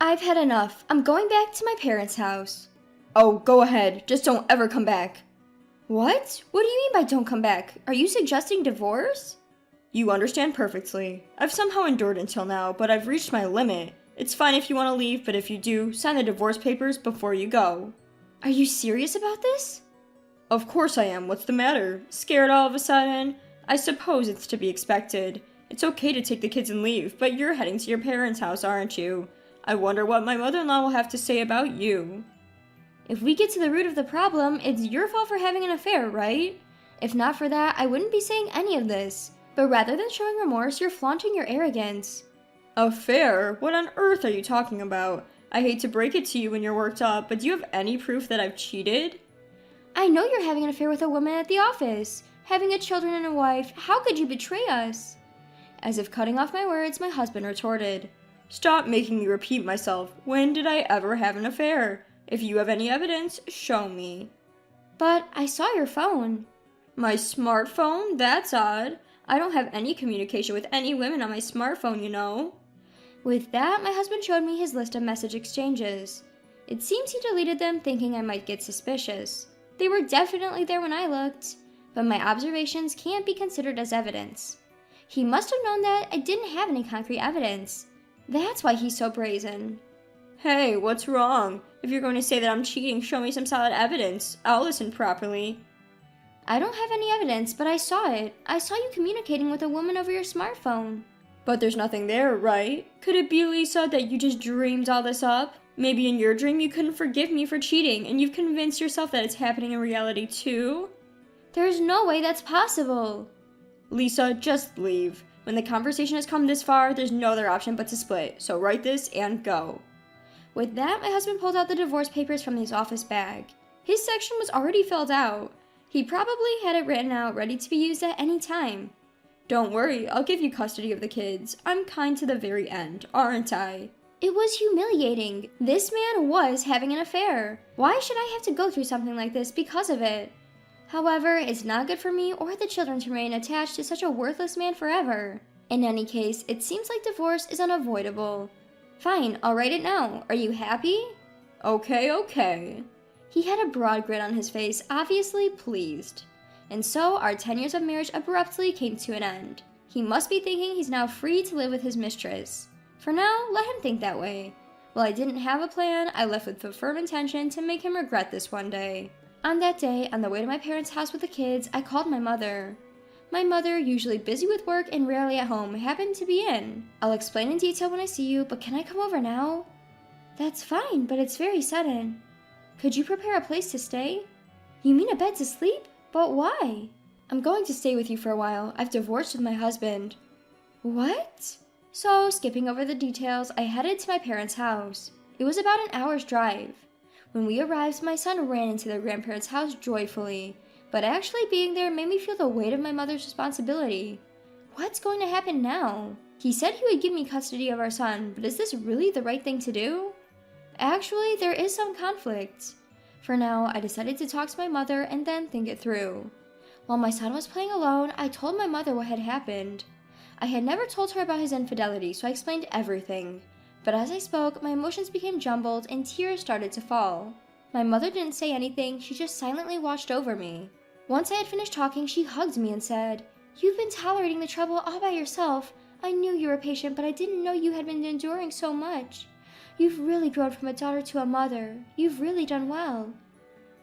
I've had enough. I'm going back to my parents' house. Oh, go ahead. Just don't ever come back. What? What do you mean by don't come back? Are you suggesting divorce? You understand perfectly. I've somehow endured until now, but I've reached my limit. It's fine if you want to leave, but if you do, sign the divorce papers before you go. Are you serious about this? Of course I am. What's the matter? Scared all of a sudden? I suppose it's to be expected. It's okay to take the kids and leave, but you're heading to your parents' house, aren't you? I wonder what my mother-in-law will have to say about you. If we get to the root of the problem, it's your fault for having an affair, right? If not for that, I wouldn't be saying any of this. But rather than showing remorse, you're flaunting your arrogance. Affair? What on earth are you talking about? I hate to break it to you when you're worked up, but do you have any proof that I've cheated? I know you're having an affair with a woman at the office. Having a children and a wife, how could you betray us? As if cutting off my words, my husband retorted. Stop making me repeat myself. When did I ever have an affair? If you have any evidence, show me. But I saw your phone. My smartphone? That's odd. I don't have any communication with any women on my smartphone, you know. With that, my husband showed me his list of message exchanges. It seems he deleted them thinking I might get suspicious. They were definitely there when I looked, but my observations can't be considered as evidence. He must have known that I didn't have any concrete evidence. That's why he's so brazen. Hey, what's wrong? If you're going to say that I'm cheating, show me some solid evidence. I'll listen properly. I don't have any evidence, but I saw it. I saw you communicating with a woman over your smartphone. But there's nothing there, right? Could it be, Lisa, that you just dreamed all this up? Maybe in your dream you couldn't forgive me for cheating, and you've convinced yourself that it's happening in reality too? There's no way that's possible. Lisa, just leave. When the conversation has come this far, there's no other option but to split, so write this and go. With that, my husband pulled out the divorce papers from his office bag. His section was already filled out. He probably had it written out, ready to be used at any time. Don't worry, I'll give you custody of the kids. I'm kind to the very end, aren't I? It was humiliating. This man was having an affair. Why should I have to go through something like this because of it? However, it's not good for me or the children to remain attached to such a worthless man forever. In any case, it seems like divorce is unavoidable. Fine, I'll write it now. Are you happy? Okay. He had a broad grin on his face, obviously pleased. And so, our 10 years of marriage abruptly came to an end. He must be thinking he's now free to live with his mistress. For now, let him think that way. While I didn't have a plan, I left with the firm intention to make him regret this one day. On that day, on the way to my parents' house with the kids, I called my mother. My mother, usually busy with work and rarely at home, happened to be in. I'll explain in detail when I see you, but can I come over now? That's fine, but it's very sudden. Could you prepare a place to stay? You mean a bed to sleep? But why? I'm going to stay with you for a while. I've divorced with my husband. What? So, skipping over the details, I headed to my parents' house. It was about an hour's drive. When we arrived, my son ran into their grandparents' house joyfully, but actually being there made me feel the weight of my mother's responsibility. What's going to happen now? He said he would give me custody of our son, but is this really the right thing to do? Actually, there is some conflict. For now, I decided to talk to my mother and then think it through. While my son was playing alone, I told my mother what had happened. I had never told her about his infidelity, so I explained everything. But as I spoke, my emotions became jumbled and tears started to fall. My mother didn't say anything, she just silently watched over me. Once I had finished talking, she hugged me and said, "You've been tolerating the trouble all by yourself. I knew you were patient, but I didn't know you had been enduring so much. You've really grown from a daughter to a mother. You've really done well."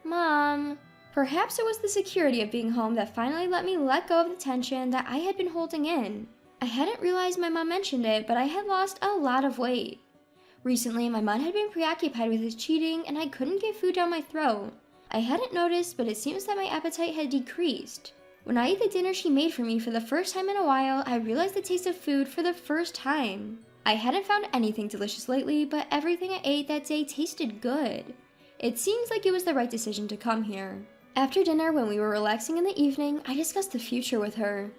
Mom. Perhaps it was the security of being home that finally let me let go of the tension that I had been holding in. I hadn't realized my mom mentioned it, but I had lost a lot of weight. Recently, my mom had been preoccupied with his cheating, and I couldn't get food down my throat. I hadn't noticed, but it seems that my appetite had decreased. When I ate the dinner she made for me for the first time in a while, I realized the taste of food for the first time. I hadn't found anything delicious lately, but everything I ate that day tasted good. It seems like it was the right decision to come here. After dinner, when we were relaxing in the evening, I discussed the future with her.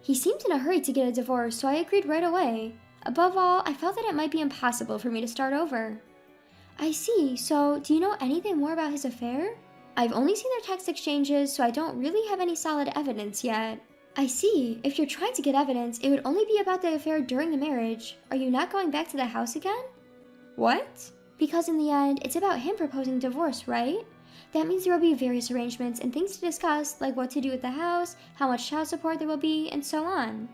He seemed in a hurry to get a divorce, so I agreed right away. Above all, I felt that it might be impossible for me to start over. I see, so do you know anything more about his affair? I've only seen their text exchanges, so I don't really have any solid evidence yet. I see. If you're trying to get evidence, it would only be about the affair during the marriage. Are you not going back to the house again? What? Because in the end, it's about him proposing divorce, right? That means there will be various arrangements and things to discuss, like what to do with the house, how much child support there will be, and so on.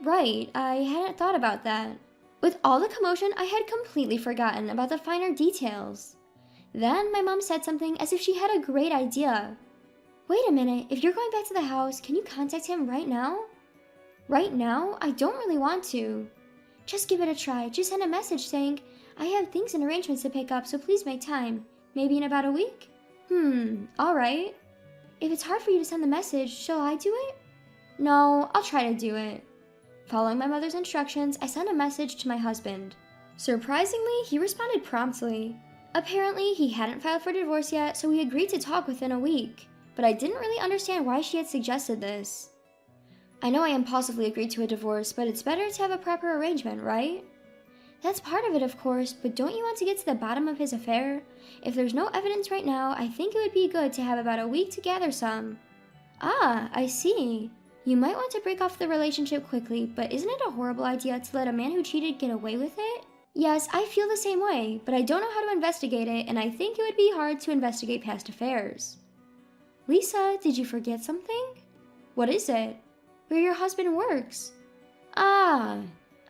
Right, I hadn't thought about that. With all the commotion, I had completely forgotten about the finer details. Then my mom said something as if she had a great idea. Wait a minute, if you're going back to the house, can you contact him right now? Right now? I don't really want to. Just give it a try. Just send a message saying, I have things and arrangements to pick up, so please make time. Maybe in about a week? Alright. If it's hard for you to send the message, shall I do it? No, I'll try to do it. Following my mother's instructions, I sent a message to my husband. Surprisingly, he responded promptly. Apparently, he hadn't filed for divorce yet, so we agreed to talk within a week. But I didn't really understand why she had suggested this. I know I impulsively agreed to a divorce, but it's better to have a proper arrangement, right? That's part of it, of course, but don't you want to get to the bottom of his affair? If there's no evidence right now, I think it would be good to have about a week to gather some. Ah, I see. You might want to break off the relationship quickly, but isn't it a horrible idea to let a man who cheated get away with it? Yes, I feel the same way, but I don't know how to investigate it, and I think it would be hard to investigate past affairs. Lisa, did you forget something? What is it? Where your husband works. Ah,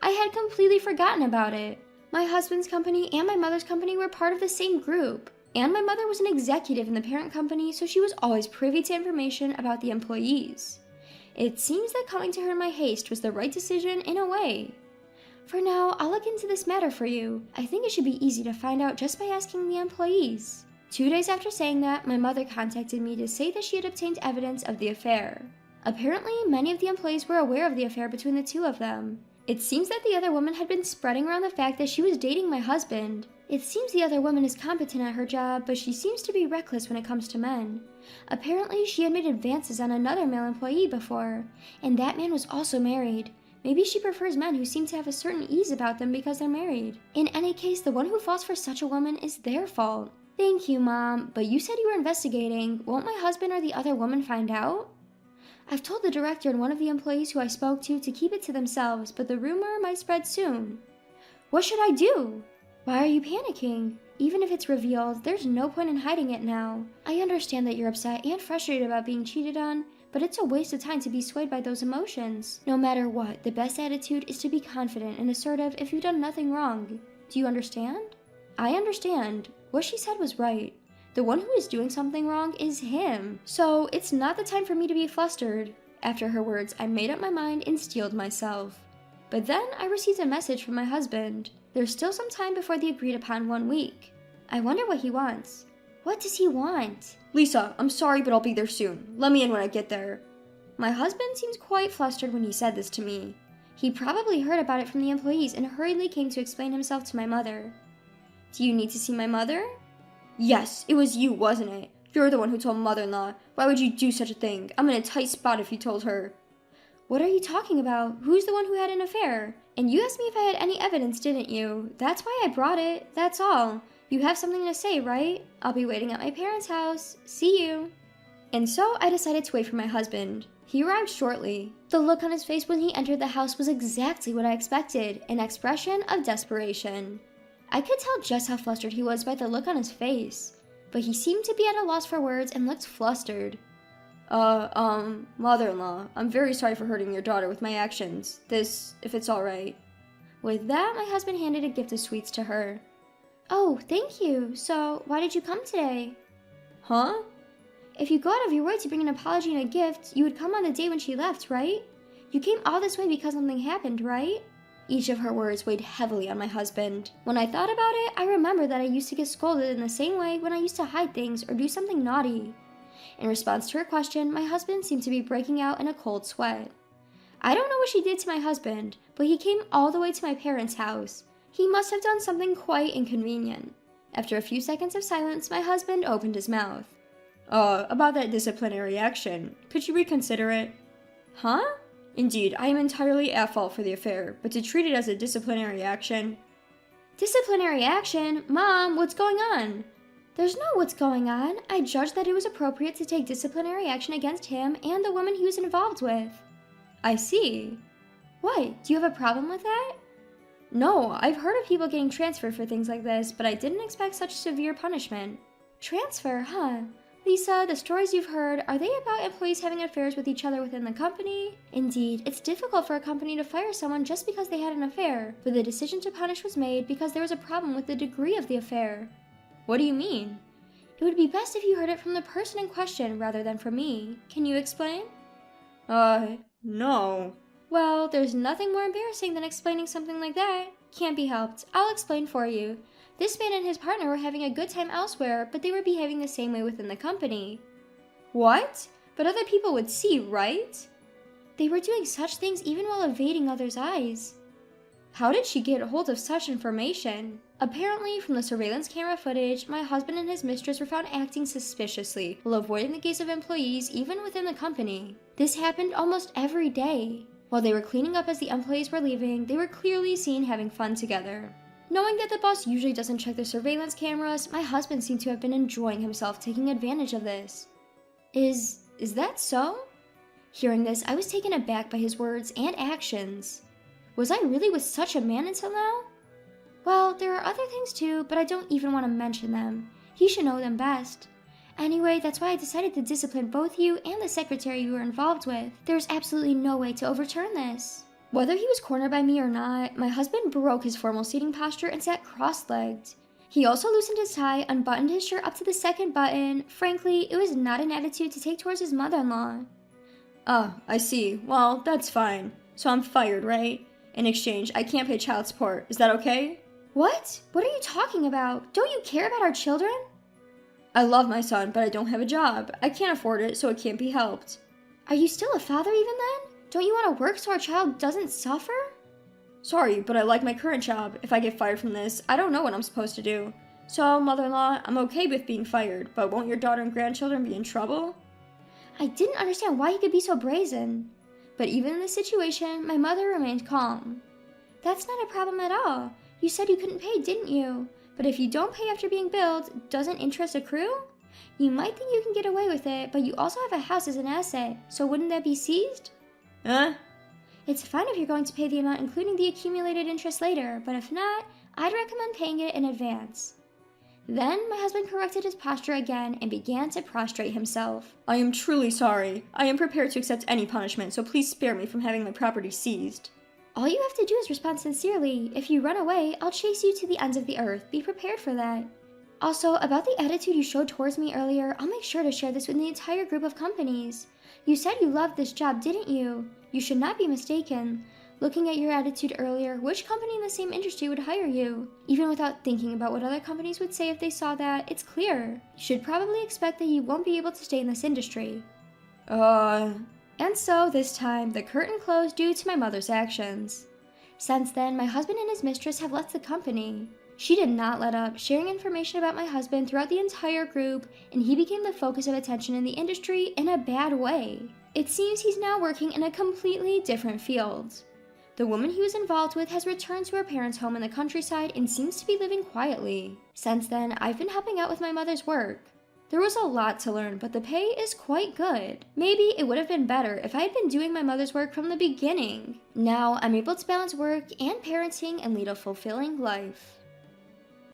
I had completely forgotten about it. My husband's company and my mother's company were part of the same group, and my mother was an executive in the parent company, so she was always privy to information about the employees. It seems that coming to her in my haste was the right decision in a way. For now, I'll look into this matter for you. I think it should be easy to find out just by asking the employees. 2 days after saying that, my mother contacted me to say that she had obtained evidence of the affair. Apparently, many of the employees were aware of the affair between the two of them. It seems that the other woman had been spreading around the fact that she was dating my husband. It seems the other woman is competent at her job, but she seems to be reckless when it comes to men. Apparently, she had made advances on another male employee before, and that man was also married. Maybe she prefers men who seem to have a certain ease about them because they're married. In any case, the one who falls for such a woman is their fault. Thank you, Mom, but you said you were investigating. Won't my husband or the other woman find out? I've told the director and one of the employees who I spoke to keep it to themselves, but the rumor might spread soon. What should I do? Why are you panicking? Even if it's revealed, there's no point in hiding it now. I understand that you're upset and frustrated about being cheated on, but it's a waste of time to be swayed by those emotions. No matter what, the best attitude is to be confident and assertive if you've done nothing wrong. Do you understand? I understand. What she said was right. The one who is doing something wrong is him. So it's not the time for me to be flustered. After her words, I made up my mind and steeled myself. But then I received a message from my husband. There's still some time before the agreed upon 1 week. I wonder what he wants. What does he want? Lisa, I'm sorry, but I'll be there soon. Let me in when I get there. My husband seemed quite flustered when he said this to me. He probably heard about it from the employees and hurriedly came to explain himself to my mother. Do you need to see my mother? Yes, it was you, wasn't it? You're the one who told mother-in-law. Why would you do such a thing? I'm in a tight spot if you told her. What are you talking about? Who's the one who had an affair? And you asked me if I had any evidence, didn't you? That's why I brought it. That's all. You have something to say, right? I'll be waiting at my parents' house. See you. And so I decided to wait for my husband. He arrived shortly. The look on his face when he entered the house was exactly what I expected, an expression of desperation. I could tell just how flustered he was by the look on his face, but he seemed to be at a loss for words and looked flustered. Mother-in-law, I'm very sorry for hurting your daughter with my actions. If it's alright. With that, my husband handed a gift of sweets to her. Oh, thank you. So, why did you come today? Huh? If you go out of your way to bring an apology and a gift, you would come on the day when she left, right? You came all this way because something happened, right? Each of her words weighed heavily on my husband. When I thought about it, I remembered that I used to get scolded in the same way when I used to hide things or do something naughty. In response to her question, my husband seemed to be breaking out in a cold sweat. I don't know what she did to my husband, but he came all the way to my parents' house. He must have done something quite inconvenient. After a few seconds of silence, my husband opened his mouth. About that disciplinary action. Could you reconsider it? Huh? Indeed, I am entirely at fault for the affair, but to treat it as a disciplinary action... Disciplinary action? Mom, what's going on? There's no what's going on. I judged that it was appropriate to take disciplinary action against him and the woman he was involved with. I see. What? Do you have a problem with that? No, I've heard of people getting transferred for things like this, but I didn't expect such severe punishment. Transfer, huh? Lisa, the stories you've heard, are they about employees having affairs with each other within the company? Indeed, it's difficult for a company to fire someone just because they had an affair, but the decision to punish was made because there was a problem with the degree of the affair. What do you mean? It would be best if you heard it from the person in question rather than from me. Can you explain? No. Well, there's nothing more embarrassing than explaining something like that. Can't be helped. I'll explain for you. This man and his partner were having a good time elsewhere, but they were behaving the same way within the company. What? But other people would see, right? They were doing such things even while evading others' eyes. How did she get a hold of such information? Apparently, from the surveillance camera footage, my husband and his mistress were found acting suspiciously while avoiding the gaze of employees even within the company. This happened almost every day. While they were cleaning up as the employees were leaving, they were clearly seen having fun together. Knowing that the boss usually doesn't check their surveillance cameras, my husband seemed to have been enjoying himself taking advantage of this. Is that so? Hearing this, I was taken aback by his words and actions. Was I really with such a man until now? Well, there are other things too, but I don't even want to mention them. He should know them best. Anyway, that's why I decided to discipline both you and the secretary you were involved with. There's absolutely no way to overturn this. Whether he was cornered by me or not, my husband broke his formal seating posture and sat cross-legged. He also loosened his tie, unbuttoned his shirt up to the second button. Frankly, it was not an attitude to take towards his mother-in-law. Oh, I see. Well, that's fine. So I'm fired, right? In exchange, I can't pay child support. Is that okay? What? What are you talking about? Don't you care about our children? I love my son, but I don't have a job. I can't afford it, so it can't be helped. Are you still a father even then? Don't you want to work so our child doesn't suffer? Sorry, but I like my current job. If I get fired from this, I don't know what I'm supposed to do. So, mother-in-law, I'm okay with being fired, but won't your daughter and grandchildren be in trouble? I didn't understand why he could be so brazen. But even in this situation, my mother remained calm. That's not a problem at all. You said you couldn't pay, didn't you? But if you don't pay after being billed, doesn't interest accrue? You might think you can get away with it, but you also have a house as an asset, so wouldn't that be seized? Huh? It's fine if you're going to pay the amount including the accumulated interest later, but if not, I'd recommend paying it in advance. Then my husband corrected his posture again and began to prostrate himself. I am truly sorry. I am prepared to accept any punishment, so please spare me from having my property seized. All you have to do is respond sincerely. If you run away, I'll chase you to the ends of the earth. Be prepared for that. Also, about the attitude you showed towards me earlier, I'll make sure to share this with the entire group of companies. You said you loved this job, didn't you? You should not be mistaken. Looking at your attitude earlier, which company in the same industry would hire you? Even without thinking about what other companies would say if they saw that, it's clear. You should probably expect that you won't be able to stay in this industry. And so, this time, the curtain closed due to my mother's actions. Since then, my husband and his mistress have left the company. She did not let up, sharing information about my husband throughout the entire group, and he became the focus of attention in the industry in a bad way. It seems he's now working in a completely different field. The woman he was involved with has returned to her parents' home in the countryside and seems to be living quietly. Since then, I've been helping out with my mother's work. There was a lot to learn, but the pay is quite good. Maybe it would have been better if I had been doing my mother's work from the beginning. Now, I'm able to balance work and parenting and lead a fulfilling life.